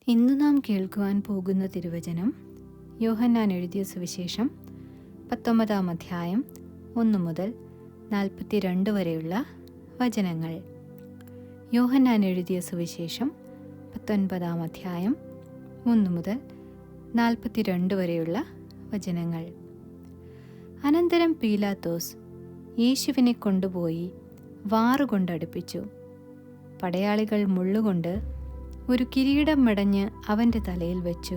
ഇന്ന് നാം കേൾക്കുവാൻ പോകുന്ന തിരുവചനം യോഹന്നാൻ എഴുതിയ സുവിശേഷം 19 അധ്യായം 1 മുതൽ 42 വരെയുള്ള വചനങ്ങൾ. യോഹന്നാൻ എഴുതിയ സുവിശേഷം 19 അധ്യായം 1 മുതൽ 42 വരെയുള്ള വചനങ്ങൾ. അനന്തരം പീലാത്തോസ് യേശുവിനെ കൊണ്ടുപോയി വാറുകൊണ്ടടുപ്പിച്ചു. പടയാളികൾ മുള്ളുകൊണ്ട് ഒരു കിരീടം മെടഞ്ഞ് അവൻ്റെ തലയിൽ വെച്ചു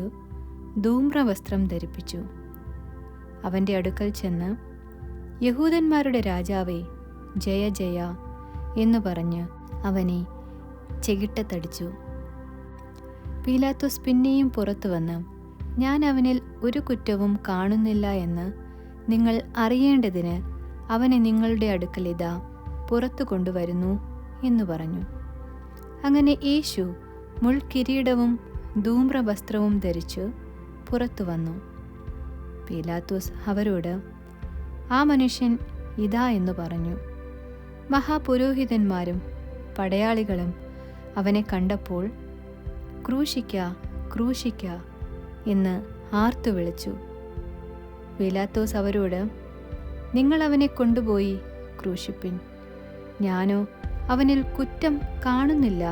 ധൂമ്രവസ്ത്രം ധരിപ്പിച്ചു. അവൻ്റെ അടുക്കൽ ചെന്ന്, യഹൂദന്മാരുടെ രാജാവേ, ജയ ജയ എന്നു പറഞ്ഞ് അവനെ ചെകിട്ടത്തടിച്ചു. പീലാത്തോസ് പിന്നെയും പുറത്തു വന്ന്, ഞാൻ അവനിൽ ഒരു കുറ്റവും കാണുന്നില്ല എന്ന് നിങ്ങൾ അറിയേണ്ടതിന് അവനെ നിങ്ങളുടെ അടുക്കൽ ഇതാ പുറത്തു കൊണ്ടുവരുന്നു എന്നു പറഞ്ഞു. അങ്ങനെ യേശു മുൾക്കിരീടവും ധൂമ്രവസ്ത്രവും ധരിച്ചു പുറത്തു വന്നു. പീലാത്തോസ് അവരോട്, ആ മനുഷ്യൻ ഇതാ എന്നു പറഞ്ഞു. മഹാപുരോഹിതന്മാരും പടയാളികളും അവനെ കണ്ടപ്പോൾ, ക്രൂശിക്ക, ക്രൂശിക്ക എന്ന് ആർത്തു വിളിച്ചു. പീലാത്തോസ് അവരോട്, നിങ്ങൾ അവനെ കൊണ്ടുപോയി ക്രൂശിപ്പിൻ, ഞാനോ അവനിൽ കുറ്റം കാണുന്നില്ല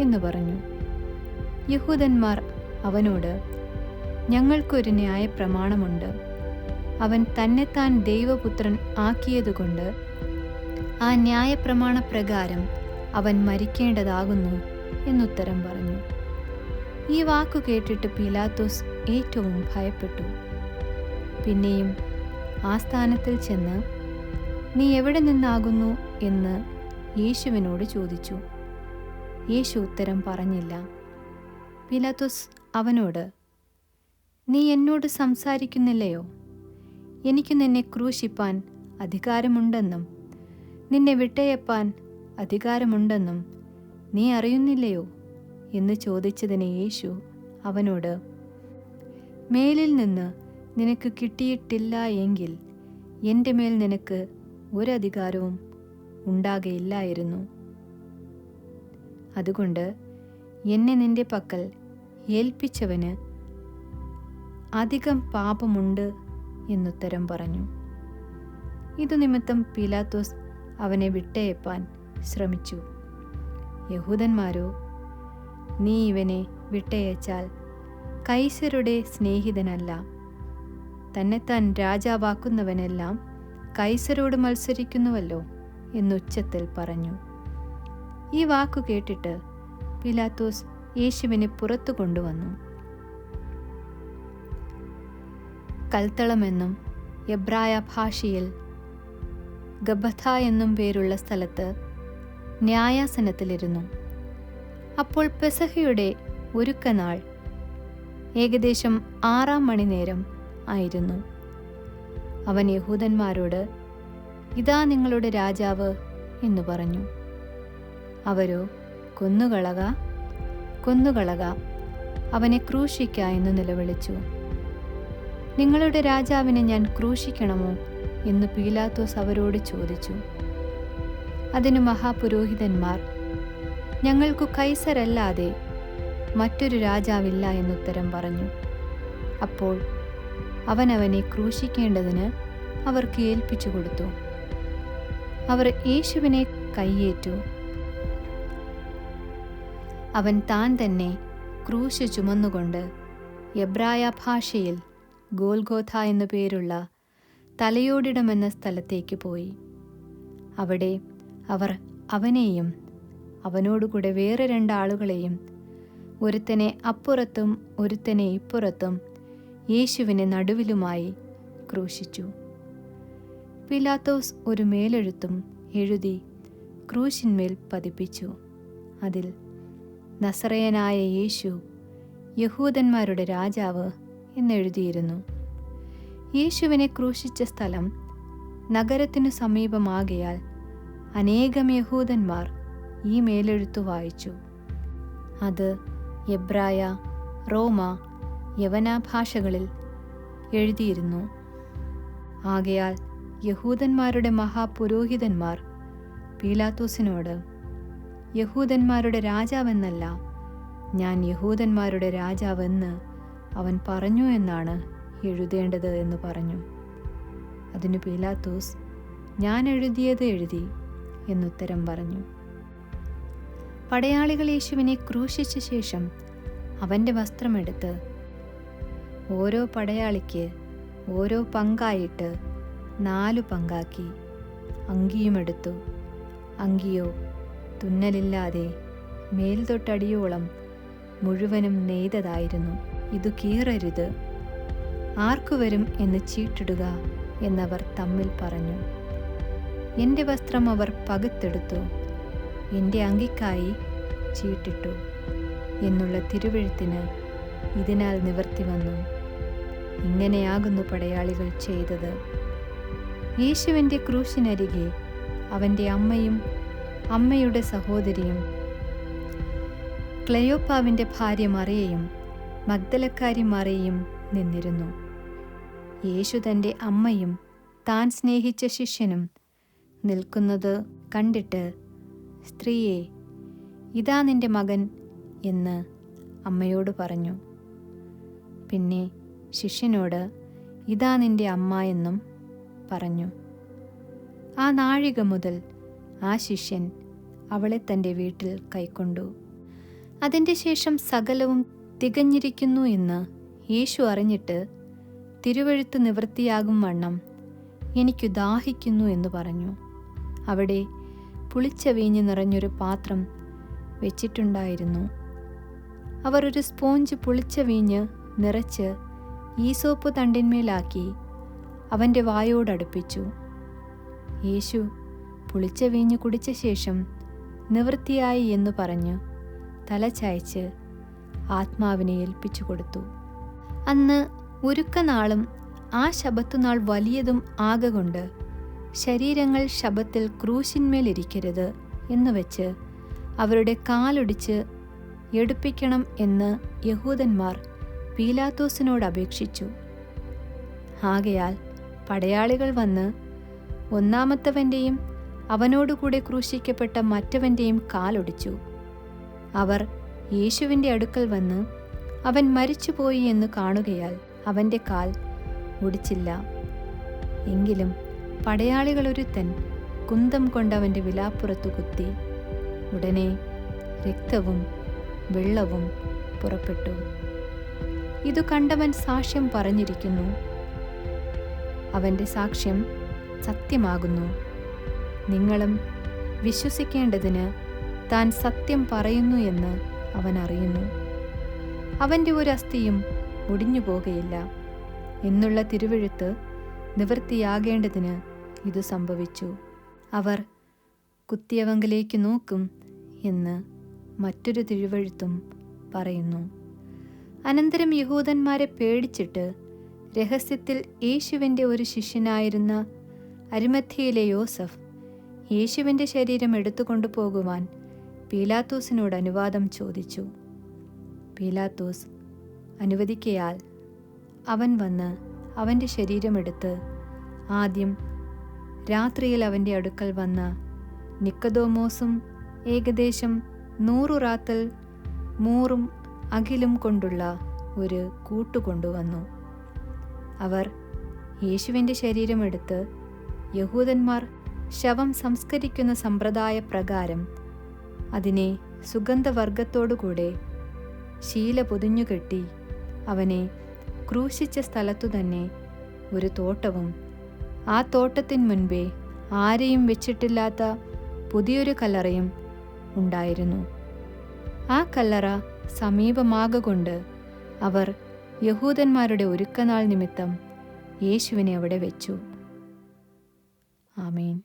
എന്നു പറഞ്ഞു. യഹൂദന്മാർ അവനോട്, ഞങ്ങൾക്കൊരു ന്യായപ്രമാണമുണ്ട്, അവൻ തന്നെത്താൻ ദൈവപുത്രൻ ആക്കിയതുകൊണ്ട് ആ ന്യായപ്രമാണപ്രകാരം അവൻ മരിക്കേണ്ടതാകുന്നു എന്നുത്തരം പറഞ്ഞു. ഈ വാക്കു കേട്ടിട്ട് പീലാത്തോസ് ഏറ്റവും ഭയപ്പെട്ടു. പിന്നെയും ആസ്ഥാനത്തിൽ ചെന്ന്, നീ എവിടെ നിന്നാകുന്നു എന്ന് യേശുവിനോട് ചോദിച്ചു. യേശു ഉത്തരം പറഞ്ഞില്ല. പീലാത്തോസ് അവനോട്, നീ എന്നോട് സംസാരിക്കുന്നില്ലയോ? എനിക്ക് നിന്നെ ക്രൂശിപ്പാൻ അധികാരമുണ്ടെന്നും നിന്നെ വിട്ടയപ്പാൻ അധികാരമുണ്ടെന്നും നീ അറിയുന്നില്ലയോ എന്ന് ചോദിച്ചതിന് യേശു അവനോട്, മേലിൽ നിന്ന് നിനക്ക് കിട്ടിയിട്ടില്ല എങ്കിൽ എൻ്റെ മേൽ നിനക്ക് ഒരധികാരവും ഉണ്ടാകയില്ലായിരുന്നു. അതുകൊണ്ട് എന്നെ നിന്റെ പക്കൽ ഏൽപ്പിച്ചവന് അധികം പാപമുണ്ട് എന്നുത്തരം പറഞ്ഞു. ഇതു നിമിത്തം പീലാത്തോസ് അവനെ വിട്ടയപ്പാൻ ശ്രമിച്ചു. യഹൂദന്മാരോ, നീ ഇവനെ വിട്ടയച്ചാൽ കൈസരുടെ സ്നേഹിതനല്ല, തന്നെത്താൻ രാജാവാക്കുന്നവനെല്ലാം കൈസരോട് മത്സരിക്കുന്നുവല്ലോ എന്നുച്ചത്തിൽ പറഞ്ഞു. ഈ വാക്കു കേട്ടിട്ട് പീലാത്തോസ് യേശുവിനെ പുറത്തു കൊണ്ടുവന്നു. കൽത്തളമെന്നും എബ്രായ ഭാഷയിൽ ഗബ്ബഥ എന്നും പേരുള്ള സ്ഥലത്ത് ന്യായാസനത്തിലിരുന്നു. അപ്പോൾ പെസഹയുടെ ഒരുക്കനാൾ ഏകദേശം 6 മണിനേരം ആയിരുന്നു. അവൻ യഹൂദന്മാരോട്, ഇതാ നിങ്ങളുടെ രാജാവ് എന്നു പറഞ്ഞു. അവരോ, കൊന്നുകളക, കൊന്നുകളക, അവനെ ക്രൂശിക്ക എന്ന് നിലവിളിച്ചു. നിങ്ങളുടെ രാജാവിനെ ഞാൻ ക്രൂശിക്കണമോ എന്ന് പീലാത്തോസ് അവരോട് ചോദിച്ചു. അതിന് മഹാപുരോഹിതന്മാർ, ഞങ്ങൾക്കു കൈസരല്ലാതെ മറ്റൊരു രാജാവില്ല എന്നുത്തരം പറഞ്ഞു. അപ്പോൾ അവൻ അവനെ ക്രൂശിക്കേണ്ടതിന് അവർക്ക് ഏൽപ്പിച്ചു കൊടുത്തു. അവർ യേശുവിനെ കയ്യേറ്റു. അവൻ താൻ തന്നെ ക്രൂശ് ചുമന്നുകൊണ്ട് എബ്രായ ഭാഷയിൽ ഗോൽഗോഥ എന്നു പേരുള്ള തലയോടിടമെന്ന സ്ഥലത്തേക്ക് പോയി. അവിടെ അവർ അവനെയും അവനോടുകൂടെ വേറെ 2 ആളുകളെയും, ഒരുത്തനെ അപ്പുറത്തും ഒരുത്തനെ ഇപ്പുറത്തും യേശുവിനെ നടുവിലുമായി ക്രൂശിച്ചു. പീലാത്തോസ് ഒരു മേലെഴുത്തും എഴുതി ക്രൂശിന്മേൽ പതിപ്പിച്ചു. അതിൽ, നസറയനായ യേശു, യഹൂദന്മാരുടെ രാജാവ് എന്നെഴുതിയിരുന്നു. യേശുവിനെ ക്രൂശിച്ച സ്ഥലം നഗരത്തിനു സമീപമാകയാൽ അനേകം യഹൂദന്മാർ ഈ മേലെഴുത്തു വായിച്ചു. അത് എബ്രായ, റോമ, യവന ഭാഷകളിൽ എഴുതിയിരുന്നു. ആകയാൽ യഹൂദന്മാരുടെ മഹാപുരോഹിതന്മാർ പീലാത്തോസിനോട്, യഹൂദന്മാരുടെ രാജാവെന്നല്ല ഞാൻ യഹൂദന്മാരുടെ രാജാവെന്ന് അവൻ പറഞ്ഞു എന്നാണ് എഴുതേണ്ടത് എന്ന് പറഞ്ഞു. അതിനു പീലാത്തോസ്, ഞാൻ എഴുതിയത് എഴുതി എന്നുത്തരം പറഞ്ഞു. പടയാളികൾ യേശുവിനെ ക്രൂശിച്ച ശേഷം അവൻ്റെ വസ്ത്രമെടുത്ത് ഓരോ പടയാളിക്ക് ഓരോ പങ്കായിട്ട് 4 പങ്കാക്കി. അങ്കിയുമെടുത്തു. അങ്കിയോ തുന്നലില്ലാതെ മേൽതൊട്ടടിയോളം മുഴുവനും നെയ്തതായിരുന്നു. ഇതു കീറരുത്, ആർക്കു വരും എന്ന് ചീട്ടിടുക എന്നവർ തമ്മിൽ പറഞ്ഞു. എൻ്റെ വസ്ത്രം അവർ പകുത്തെടുത്തു, എൻ്റെ അങ്കിക്കായി ചീട്ടിട്ടു എന്നുള്ള തിരുവെഴുത്തിന് ഇതിനാൽ നിവർത്തി വന്നു. ഇങ്ങനെയാകുന്നു പടയാളികൾ ചെയ്തത്. യേശുവിൻ്റെ ക്രൂശിനരികെ അവൻ്റെ അമ്മയും അമ്മയുടെ സഹോദരിയും ക്ലെയോപ്പാവിൻ്റെ ഭാര്യ മറിയയും മഗ്ദലക്കാരി മറിയയും നിന്നിരുന്നു. യേശു തൻ്റെ അമ്മയും താൻ സ്നേഹിച്ച ശിഷ്യനും നിൽക്കുന്നത് കണ്ടിട്ട്, സ്ത്രീയെ, ഇതാ നിന്റെ മകൻ എന്ന് അമ്മയോട് പറഞ്ഞു. പിന്നെ ശിഷ്യനോട്, ഇതാ നിന്റെ അമ്മ എന്നും പറഞ്ഞു. ആ നാഴിക മുതൽ ആ ശിഷ്യൻ അവളെ തൻ്റെ വീട്ടിൽ കൈക്കൊണ്ടു. അതിൻ്റെ ശേഷം സകലവും തികഞ്ഞിരിക്കുന്നു എന്ന് യേശു അറിഞ്ഞിട്ട്, തിരുവെഴുത്ത് നിവൃത്തിയാകും വണ്ണം എനിക്കു ദാഹിക്കുന്നു എന്ന് പറഞ്ഞു. അവിടെ പുളിച്ച വീഞ്ഞ് നിറഞ്ഞൊരു പാത്രം വെച്ചിട്ടുണ്ടായിരുന്നു. അവർ ഒരു സ്പോഞ്ച് പുളിച്ച വീഞ്ഞ് നിറച്ച് ഈസോപ്പ് തണ്ടിന്മേലാക്കി അവൻ്റെ വായോടടുപ്പിച്ചു. യേശു പുളിച്ച വീഞ്ഞ് കുടിച്ച ശേഷം നിവൃത്തിയായി എന്ന് പറഞ്ഞ് തല ചായ്ച്ച് ആത്മാവിനെ ഏൽപ്പിച്ചു കൊടുത്തു. അന്ന് ഒരുക്കനാളും ആ ശബത്തുനാൾ വലിയതും ആകകൊണ്ട് ശരീരങ്ങൾ ശബത്തിൽ ക്രൂശിന്മേലിരിക്കരുത് എന്ന് വെച്ച് അവരുടെ കാലൊടിച്ച് എടുപ്പിക്കണം എന്ന് യഹൂദന്മാർ പീലാത്തോസിനോട് അപേക്ഷിച്ചു. ആകയാൽ പടയാളികൾ വന്ന് ഒന്നാമത്തവൻ്റെയും അവനോടുകൂടെ ക്രൂശിക്കപ്പെട്ട മറ്റവൻ്റെയും കാലൊടിച്ചു. അവർ യേശുവിൻ്റെ അടുക്കൽ വന്ന് അവൻ മരിച്ചുപോയി എന്ന് കാണുകയാൽ അവൻ്റെ കാൽ ഒടിച്ചില്ല. എങ്കിലും പടയാളികളൊരുത്തൻ കുന്തം കൊണ്ടവൻ്റെ വിലാപ്പുറത്തു കുത്തി. ഉടനെ രക്തവും വെള്ളവും പുറപ്പെട്ടു. ഇതു കണ്ടവൻ സാക്ഷ്യം പറഞ്ഞിരിക്കുന്നു. അവൻ്റെ സാക്ഷ്യം സത്യമാകുന്നു. നിങ്ങളും വിശ്വസിക്കേണ്ടതിന് താൻ സത്യം പറയുന്നു എന്ന് അവൻ അറിയുന്നു. അവൻ്റെ ഒരു അസ്ഥിയും ഒടിഞ്ഞു പോകുകയില്ല എന്നുള്ള തിരുവെഴുത്ത് നിവൃത്തിയാകേണ്ടതിന് ഇത് സംഭവിച്ചു. അവർ കുത്തിയവങ്കിലേക്ക് നോക്കും എന്ന് മറ്റൊരു തിരുവെഴുത്തും പറയുന്നു. അനന്തരം യഹൂദന്മാരെ പേടിച്ചിട്ട് രഹസ്യത്തിൽ യേശുവിൻ്റെ ഒരു ശിഷ്യനായിരുന്ന അരിമഥ്യയിലെ യോസഫ് യേശുവിൻ്റെ ശരീരം എടുത്തുകൊണ്ടു പോകുവാൻ പീലാത്തോസിനോട് അനുവാദം ചോദിച്ചു. പീലാത്തോസ് അനുവദിക്കയാൽ അവൻ വന്ന് അവൻ്റെ ശരീരമെടുത്ത് ആദ്യം രാത്രിയിൽ അവൻ്റെ അടുക്കൽ വന്ന നിക്കദോമോസും ഏകദേശം 100 റാത്തൽ മൂറും അകിലും കൊണ്ടുള്ള ഒരു കൂട്ടുകൊണ്ടുവന്നു. അവർ യേശുവിൻ്റെ ശരീരമെടുത്ത് യഹൂദന്മാർ ശവം സംസ്കരിക്കുന്ന സമ്പ്രദായ പ്രകാരം അതിനെ സുഗന്ധവർഗത്തോടുകൂടെ ശീല പൊതിഞ്ഞുകെട്ടി അവനെ ക്രൂശിച്ച സ്ഥലത്തു തന്നെ ഒരു തോട്ടവും ആ തോട്ടത്തിൻ മുൻപേ ആരെയും വെച്ചിട്ടില്ലാത്ത പുതിയൊരു കല്ലറയും ഉണ്ടായിരുന്നു. ആ കല്ലറ സമീപമാകൊണ്ട് അവർ യഹൂദന്മാരുടെ ഒരുക്കനാൾ നിമിത്തം യേശുവിനെ അവിടെ വെച്ചു. ആമേൻ.